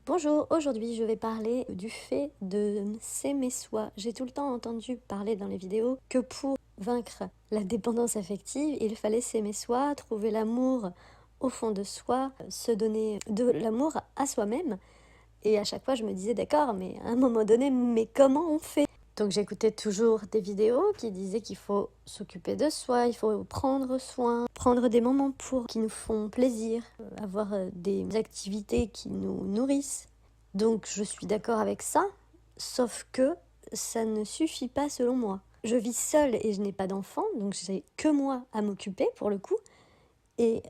Bonjour, aujourd'hui je vais parler du fait de s'aimer soi. J'ai tout le temps entendu parler dans les vidéos que pour vaincre la dépendance affective, il fallait s'aimer soi, trouver l'amour au fond de soi, se donner de l'amour à soi-même. Et à chaque fois je me disais d'accord, mais à un moment donné, mais comment on fait? Donc j'écoutais toujours des vidéos qui disaient qu'il faut s'occuper de soi, il faut prendre soin, prendre des moments qui nous font plaisir, avoir des activités qui nous nourrissent. Donc je suis d'accord avec ça, sauf que ça ne suffit pas selon moi. Je vis seule et je n'ai pas d'enfant, donc j'ai que moi à m'occuper pour le coup. Et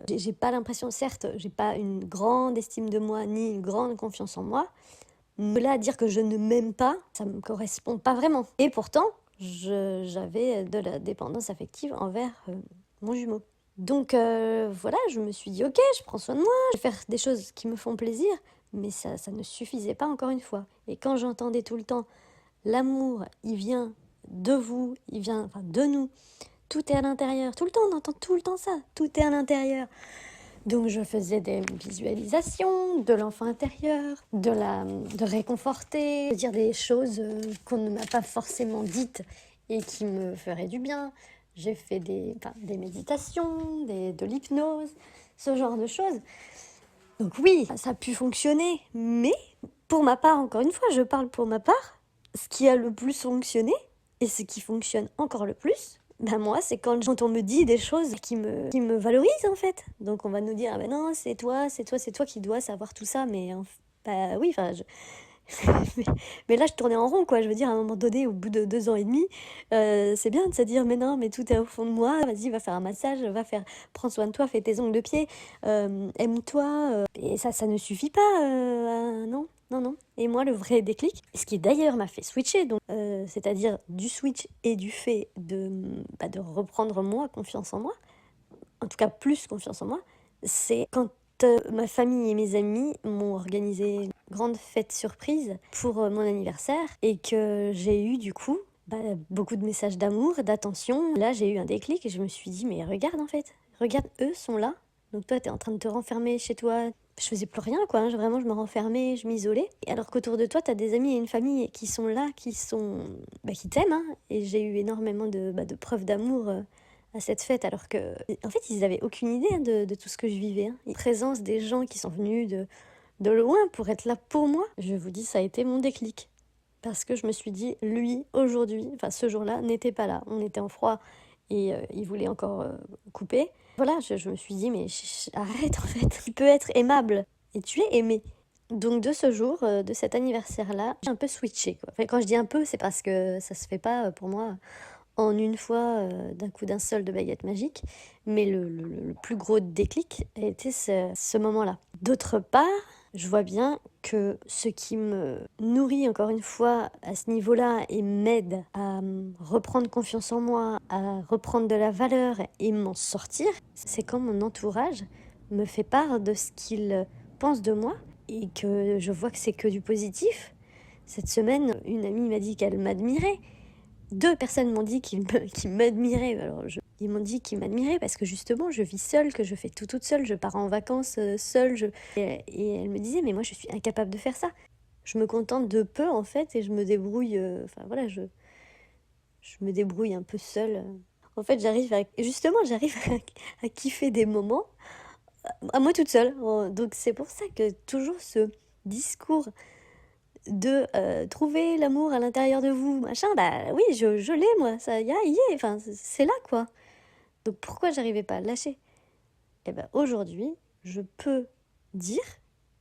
j'ai pas l'impression, certes, j'ai pas une grande estime de moi ni une grande confiance en moi, mais là, dire que je ne m'aime pas, ça me correspond pas vraiment. Et pourtant, j'avais de la dépendance affective envers mon jumeau. Donc voilà, je me suis dit, ok, je prends soin de moi, je vais faire des choses qui me font plaisir, mais ça ne suffisait pas encore une fois. Et quand j'entendais tout le temps, l'amour, il vient de vous, il vient enfin, de nous, tout est à l'intérieur. Tout le temps, on entend tout le temps ça, tout est à l'intérieur. Donc je faisais des visualisations de l'enfant intérieur, de réconforter, de dire des choses qu'on ne m'a pas forcément dites et qui me feraient du bien. J'ai fait des méditations, de l'hypnose, ce genre de choses. Donc oui, ça a pu fonctionner, mais pour ma part, encore une fois, je parle pour ma part, ce qui a le plus fonctionné, et ce qui fonctionne encore le plus, ben moi, c'est quand on me dit des choses qui me valorisent en fait. Donc on va nous dire, ah ben non, c'est toi qui dois savoir tout ça, mais bah oui, enfin, mais là, je tournais en rond, quoi. Je veux dire, à un moment donné, au bout de 2 ans et demi, c'est bien de se dire, mais non, mais tout est au fond de moi, vas-y, va faire un massage, prends soin de toi, fais tes ongles de pied, aime-toi. Et ça ne suffit pas, non, non, non. Et moi, le vrai déclic, ce qui d'ailleurs m'a fait switcher, donc, c'est-à-dire du switch et du fait de reprendre moi, confiance en moi, en tout cas plus confiance en moi, c'est quand ma famille et mes amis m'ont organisé une grande fête surprise pour mon anniversaire et que j'ai eu du coup beaucoup de messages d'amour, d'attention. Là, j'ai eu un déclic et je me suis dit, mais regarde en fait, regarde, eux sont là. Donc toi, tu es en train de te renfermer chez toi. Je faisais plus rien, quoi. Vraiment, je me renfermais, je m'isolais. Et alors qu'autour de toi, tu as des amis et une famille qui sont là, qui t'aiment. Hein. Et j'ai eu énormément de preuves d'amour à cette fête, alors que, en fait, ils avaient aucune idée de tout ce que je vivais. Hein. La présence des gens qui sont venus de loin pour être là pour moi, je vous dis, ça a été mon déclic. Parce que je me suis dit, lui, aujourd'hui, enfin ce jour-là, n'était pas là. On était en froid et il voulait encore couper. Voilà, je me suis dit, mais arrête en fait, tu peux être aimable et tu es aimé. Donc de ce jour, de cet anniversaire-là, j'ai un peu switché. Quoi. Enfin, quand je dis un peu, c'est parce que ça se fait pas pour moi en une fois, d'un coup d'un seul de baguette magique. Mais le plus gros déclic a été ce moment-là. D'autre part, je vois bien que ce qui me nourrit encore une fois à ce niveau-là et m'aide à reprendre confiance en moi, à reprendre de la valeur et m'en sortir, c'est quand mon entourage me fait part de ce qu'il pense de moi et que je vois que c'est que du positif. Cette semaine, une amie m'a dit qu'elle m'admirait. 2 personnes m'ont dit qu'ils m'admiraient. Alors ils m'ont dit qu'ils m'admiraient parce que justement, je vis seule, que je fais tout toute seule, je pars en vacances seule. Et elle me disait, mais moi, je suis incapable de faire ça. Je me contente de peu, en fait, et je me débrouille. Enfin, voilà, je me débrouille un peu seule. En fait, j'arrive à kiffer des moments à moi toute seule. Donc, c'est pour ça que toujours ce discours de trouver l'amour à l'intérieur de vous, machin, bah oui, je l'ai, moi, ça y est, enfin, c'est là, quoi. Donc pourquoi j'arrivais pas à le lâcher? Et ben aujourd'hui, je peux dire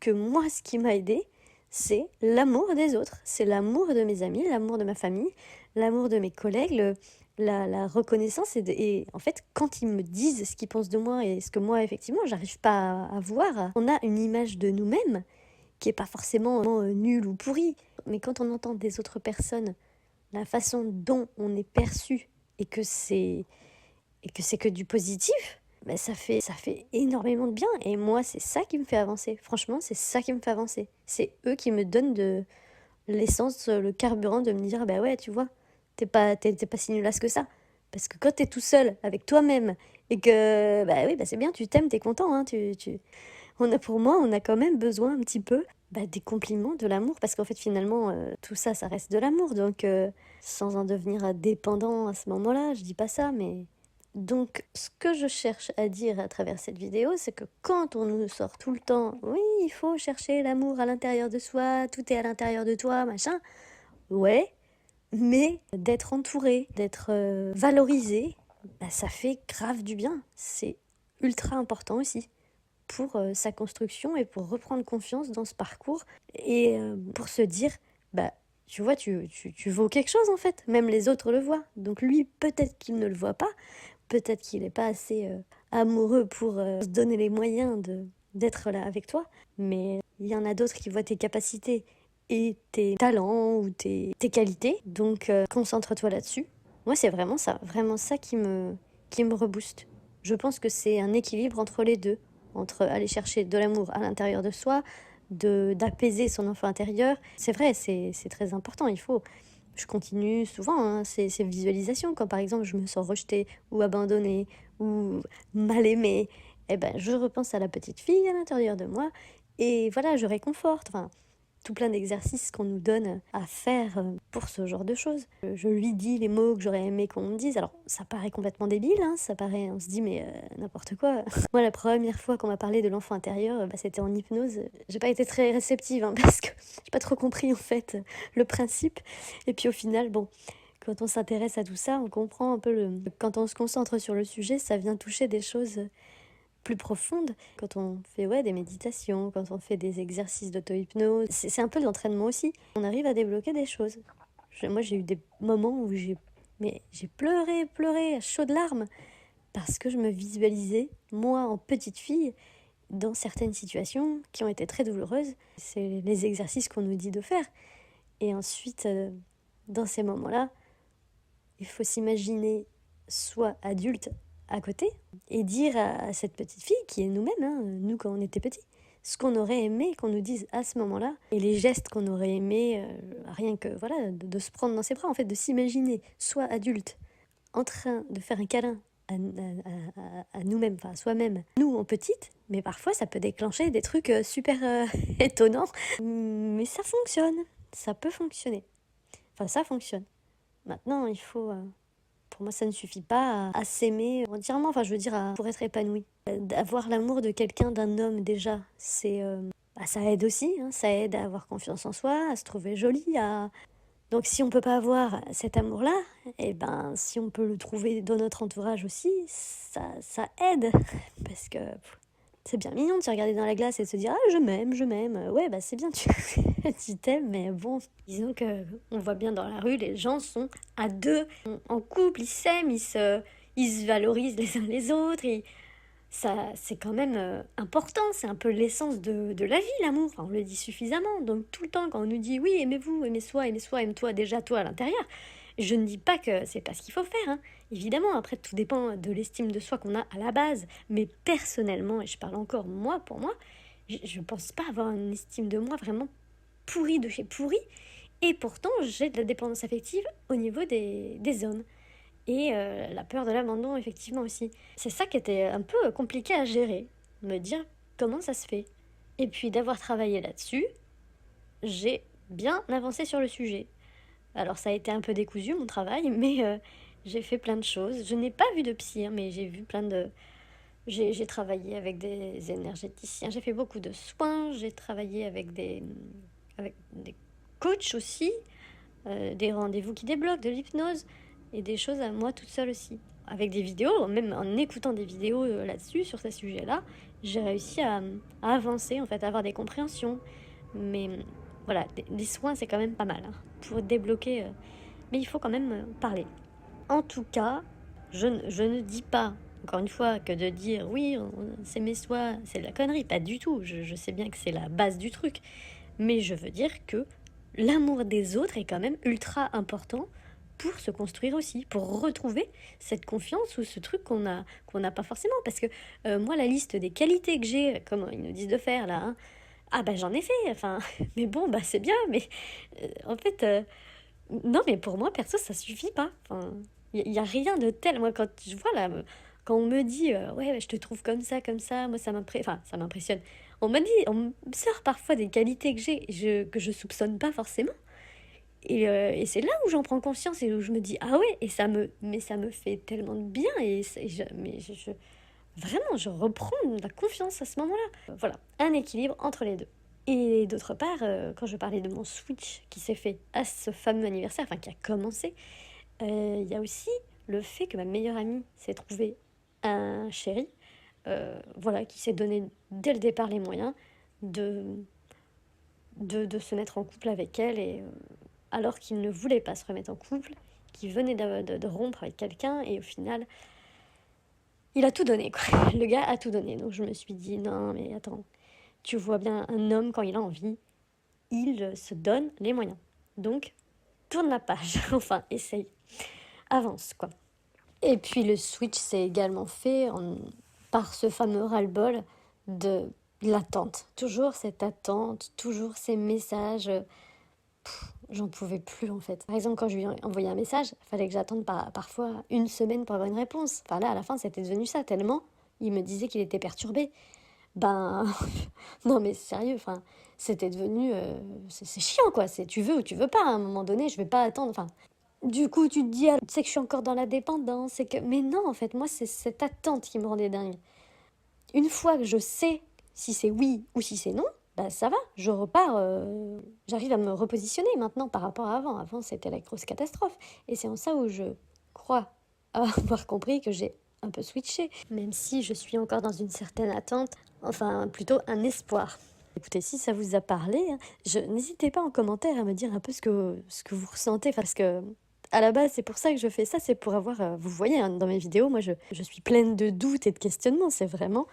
que moi, ce qui m'a aidé, c'est l'amour des autres, c'est l'amour de mes amis, l'amour de ma famille, l'amour de mes collègues, la reconnaissance, et en fait, quand ils me disent ce qu'ils pensent de moi et ce que moi, effectivement, j'arrive pas à voir, on a une image de nous-mêmes qui est pas forcément nulle ou pourrie. Mais quand on entend des autres personnes, la façon dont on est perçu et que c'est que du positif, bah ça fait énormément de bien. Et moi, c'est ça qui me fait avancer. Franchement, c'est ça qui me fait avancer. C'est eux qui me donnent de l'essence, le carburant de me dire, bah ouais, tu vois, t'es pas si nulasse que ça. Parce que quand t'es tout seul avec toi-même et que, bah oui, bah c'est bien, tu t'aimes, t'es content, hein, pour moi, on a quand même besoin un petit peu des compliments, de l'amour, parce qu'en fait finalement tout ça, ça reste de l'amour, donc sans en devenir dépendant à ce moment-là, je dis pas ça, mais donc ce que je cherche à dire à travers cette vidéo, c'est que quand on nous sort tout le temps, oui, il faut chercher l'amour à l'intérieur de soi, tout est à l'intérieur de toi, machin, ouais, mais d'être entouré, d'être valorisé, ça fait grave du bien, c'est ultra important aussi pour sa construction et pour reprendre confiance dans ce parcours et pour se dire, tu vois, tu vaux quelque chose en fait, même les autres le voient. Donc lui, peut-être qu'il ne le voit pas, peut-être qu'il n'est pas assez amoureux pour se donner les moyens d'être là avec toi, mais il y en a d'autres qui voient tes capacités et tes talents ou tes qualités, donc concentre-toi là-dessus. Moi, c'est vraiment ça qui me rebooste. Je pense que c'est un équilibre entre les deux, entre aller chercher de l'amour à l'intérieur de soi, d'apaiser son enfant intérieur. C'est vrai, c'est très important, il faut. Je continue souvent ces visualisations, quand par exemple je me sens rejetée ou abandonnée ou mal aimée, je repense à la petite fille à l'intérieur de moi et voilà, je réconforte. Enfin, tout plein d'exercices qu'on nous donne à faire pour ce genre de choses. Je lui dis les mots que j'aurais aimé qu'on me dise. Alors, ça paraît complètement débile, ça paraît, on se dit, mais n'importe quoi. Moi, la première fois qu'on m'a parlé de l'enfant intérieur, c'était en hypnose. J'ai pas été très réceptive, parce que j'ai pas trop compris, en fait, le principe. Et puis au final, bon, quand on s'intéresse à tout ça, on comprend un peu quand on se concentre sur le sujet, ça vient toucher des choses plus profonde. Quand on fait des méditations, quand on fait des exercices d'auto-hypnose, c'est un peu de l'entraînement aussi. On arrive à débloquer des choses. Moi, j'ai eu des moments où j'ai pleuré à chaudes larmes parce que je me visualisais, moi, en petite fille, dans certaines situations qui ont été très douloureuses. C'est les exercices qu'on nous dit de faire. Et ensuite, dans ces moments-là, il faut s'imaginer soit adulte à côté et dire à cette petite fille qui est nous-mêmes, nous quand on était petits, ce qu'on aurait aimé qu'on nous dise à ce moment-là et les gestes qu'on aurait aimé, rien que de se prendre dans ses bras, en fait, de s'imaginer soit adulte en train de faire un câlin à nous-mêmes, enfin à soi-même, nous en petite, mais parfois ça peut déclencher des trucs super étonnants, mais ça fonctionne, ça peut fonctionner, enfin ça fonctionne. Maintenant il faut pour moi, ça ne suffit pas à s'aimer entièrement, enfin je veux dire, pour être épanoui. Avoir l'amour de quelqu'un, d'un homme déjà, ça aide aussi, ça aide à avoir confiance en soi, à se trouver jolie. Donc si on peut pas avoir cet amour-là, si on peut le trouver dans notre entourage aussi, ça aide. Parce que c'est bien mignon de se regarder dans la glace et de se dire « Ah, je m'aime, je m'aime ». Ouais, c'est bien, tu t'aimes, mais bon, disons que on voit bien dans la rue, les gens sont à deux, en couple, ils s'aiment, ils se valorisent les uns les autres. Ça, c'est quand même important, c'est un peu l'essence de la vie, l'amour. Enfin, on le dit suffisamment. Donc tout le temps, quand on nous dit « Oui, aimez-vous, aimez soi, aime-toi, déjà toi à l'intérieur », je ne dis pas que c'est pas ce qu'il faut faire, Évidemment, après, tout dépend de l'estime de soi qu'on a à la base. Mais personnellement, et je parle encore moi pour moi, je pense pas avoir une estime de moi vraiment pourrie de chez pourrie. Et pourtant, j'ai de la dépendance affective au niveau des hommes. Et la peur de l'abandon, effectivement, aussi. C'est ça qui était un peu compliqué à gérer. Me dire comment ça se fait. Et puis d'avoir travaillé là-dessus, j'ai bien avancé sur le sujet. Alors ça a été un peu décousu mon travail, mais j'ai fait plein de choses. Je n'ai pas vu de psy, mais j'ai vu plein de... J'ai travaillé avec des énergéticiens, j'ai fait beaucoup de soins, j'ai travaillé avec des coachs aussi, des rendez-vous qui débloquent, de l'hypnose et des choses à moi toute seule aussi. Avec des vidéos, même en écoutant des vidéos là-dessus, sur ces sujets-là, j'ai réussi à avancer, en fait, à avoir des compréhensions. Mais voilà, des soins, c'est quand même pas mal pour débloquer. Mais il faut quand même parler. En tout cas, je ne dis pas, encore une fois, que de dire oui, s'aimer soi, c'est de la connerie. Pas du tout. Je sais bien que c'est la base du truc. Mais je veux dire que l'amour des autres est quand même ultra important pour se construire aussi, pour retrouver cette confiance ou ce truc qu'on n'a pas forcément. Parce que moi, la liste des qualités que j'ai, comme ils nous disent de faire là, j'en ai fait, enfin, mais bon, c'est bien, mais en fait, non, mais pour moi, perso, ça suffit pas. Enfin, il y a rien de tel. Moi, quand je vois là, quand on me dit, ouais, je te trouve comme ça, moi, ça m'impressionne. On me sort parfois des qualités que j'ai, que je soupçonne pas forcément. Et c'est là où j'en prends conscience et où je me dis, ah ouais, mais ça me fait tellement de bien. Vraiment, je reprends de la confiance à ce moment-là. Voilà, un équilibre entre les deux. Et d'autre part, quand je parlais de mon switch qui s'est fait à ce fameux anniversaire, enfin qui a commencé, il y a aussi le fait que ma meilleure amie s'est trouvée un chéri, voilà, qui s'est donné dès le départ les moyens de, de se mettre en couple avec elle, et alors qu'il ne voulait pas se remettre en couple, qu'il venait de rompre avec quelqu'un, et au final, il a tout donné, quoi. Le gars a tout donné. Donc je me suis dit, non, mais attends, tu vois bien, un homme, quand il a envie, il se donne les moyens. Donc, tourne la page, enfin, essaye, avance, quoi. Et puis le switch s'est également fait par ce fameux ras-le-bol de l'attente. Toujours cette attente, toujours ces messages. J'en pouvais plus en fait. Par exemple, quand je lui ai envoyé un message, il fallait que j'attende parfois une semaine pour avoir une réponse. Enfin là, à la fin, c'était devenu ça tellement. Il me disait qu'il était perturbé. Ben, non mais sérieux, enfin, c'était devenu... c'est chiant quoi, tu veux ou tu veux pas, à un moment donné, je vais pas attendre, enfin... Du coup, tu te dis, ah, tu sais que je suis encore dans la dépendance, c'est que... Mais non, en fait, moi, c'est cette attente qui me rendait dingue. Une fois que je sais si c'est oui ou si c'est non, bah ça va, je repars, j'arrive à me repositionner maintenant par rapport à avant. Avant, c'était la grosse catastrophe. Et c'est en ça où je crois avoir compris que j'ai un peu switché, même si je suis encore dans une certaine attente, enfin plutôt un espoir. Écoutez, si ça vous a parlé, hein, n'hésitez pas en commentaire à me dire un peu ce que vous ressentez, parce que à la base, c'est pour ça que je fais ça, c'est pour avoir... vous voyez, hein, dans mes vidéos, moi, je suis pleine de doutes et de questionnements. C'est vraiment...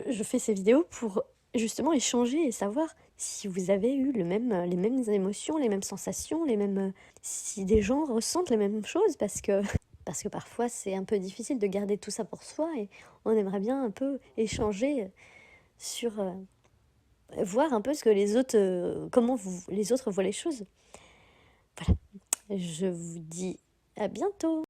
je fais ces vidéos pour justement échanger et savoir si vous avez eu les mêmes émotions, les mêmes sensations, si des gens ressentent les mêmes choses, parce que parfois, c'est un peu difficile de garder tout ça pour soi et on aimerait bien un peu échanger sur... voir un peu ce que les autres... comment les autres voient les choses. Voilà. Je vous dis à bientôt.